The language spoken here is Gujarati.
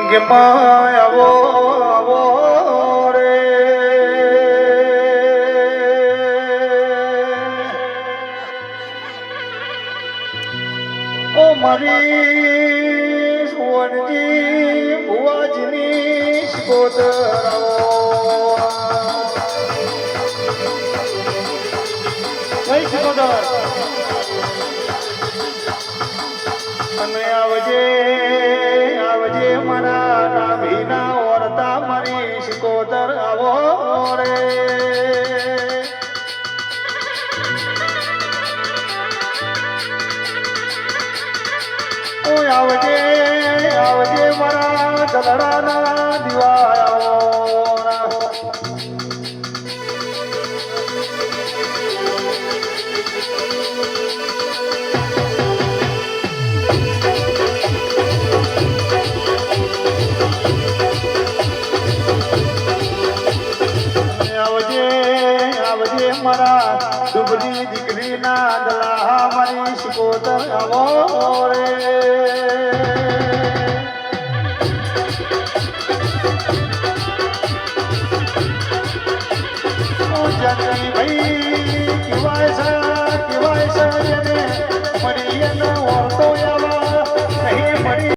કે માય આવો આવો રે ઓ મારી સુવર્ણજી ભુવાજીની શિકોતરાઓ જય શિકોતર અને આવજે આવજે મારા નાભીના ઓરતા મારી શિકોતર આવો રે આવજે આવજે મારા દલડાના દિવાયો આવજે આવજે મારા ડુબરી દીકરીના દલા મારી શિકોતર આવો રે ભાઈ કેવાય છે જેને મરી